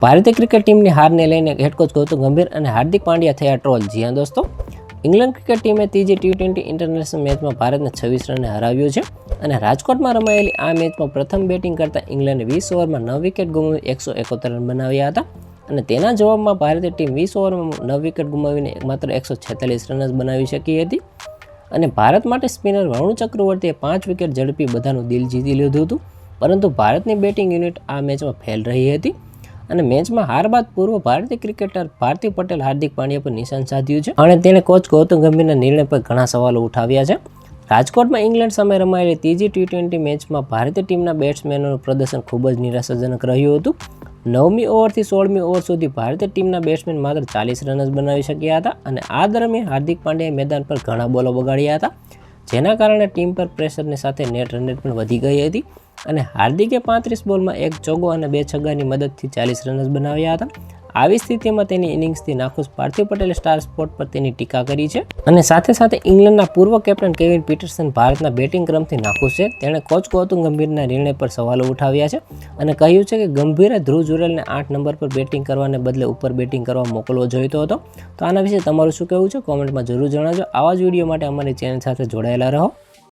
ભારતીય ક્રિકેટ ટીમની હારને લઈને હેડ કોચ ગૌતમ ગંભીર અને હાર્દિક પાંડ્યા થયા ટ્રોલ. જી હા દોસ્તો, ઇંગ્લેન્ડ ક્રિકેટ ટીમે ત્રીજી T20 ઇન્ટરનેશનલ મેચમાં ભારતને 26 રને હરાવ્યું છે અને રાજકોટમાં રમાયેલી આ મેચમાં પ્રથમ બેટિંગ કરતા ઇંગ્લેન્ડે 20 ઓવરમાં 9 વિકેટ ગુમાવી 171 રન બનાવ્યા હતા અને તેના જવાબમાં ભારતીય ટીમ 20 ઓવરમાં 9 વિકેટ ગુમાવીને માત્ર 146 રન જ બનાવી શકી હતી અને ભારત માટે સ્પિનર વરુણ ચક્રવર્તીએ 5 વિકેટ ઝડપી બધાનું દિલ જીતી લીધું હતું, પરંતુ ભારતની બેટિંગ યુનિટ આ મેચમાં ફેલ રહી હતી અને મેચમાં હાર બાદ પૂર્વ ભારતીય ક્રિકેટર પાર્થિવ પટેલ હાર્દિક પાંડ્યા પર નિશાન સાધ્યું છે અને તેણે કોચ ગૌતમ ગંભીરના નિર્ણય પર ઘણા સવાલો ઉઠાવ્યા છે. રાજકોટમાં ઇંગ્લેન્ડ સામે રમાયેલી ત્રીજી T20 મેચમાં ભારતીય ટીમના બેટ્સમેનોનું પ્રદર્શન ખૂબ જ નિરાશાજનક રહ્યું હતું. 9મી ઓવરથી 16મી ઓવર સુધી ભારતીય ટીમના બેટ્સમેન માત્ર 40 રન જ બનાવી શક્યા હતા અને આ દરમિયાન હાર્દિક પાંડ્યાએ મેદાન પર ઘણા બોલો બગાડ્યા હતા, જેના કારણે ટીમ પર પ્રેશરની સાથે નેટ રન રેટ પણ વધી ગઈ હતી અને હાર્દિકે 35 બોલમાં 1 ચોગ્ગો અને 2 છગ્ગાની મદદથી 40 રન જ બનાવ્યા હતા. આવી સ્થિતિમાં તેની ઇનિંગ્સથી નાખુશ પાર્થિવ પટેલે સ્ટાર સ્પોર્ટ પર તેની ટીકા કરી છે અને સાથે સાથે ઇંગ્લેન્ડના પૂર્વ કેપ્ટન કેવિન પીટરસન ભારતના બેટિંગ ક્રમથી નાખુશ છે. તેણે કોચ ગૌતમ ગંભીરના નિર્ણય પર સવાલો ઉઠાવ્યા છે અને કહ્યું છે કે ગંભીરે ધ્રુવ જુરેલને 8 નંબર પર બેટિંગ કરવાને બદલે ઉપર બેટિંગ કરવા મોકલવો જોઈતો હતો. તો આના વિશે તમારું શું કહેવું છે? કોમેન્ટમાં જરૂર જણાવજો. આવા જ વિડીયો માટે અમારી ચેનલ સાથે જોડાયેલા રહો.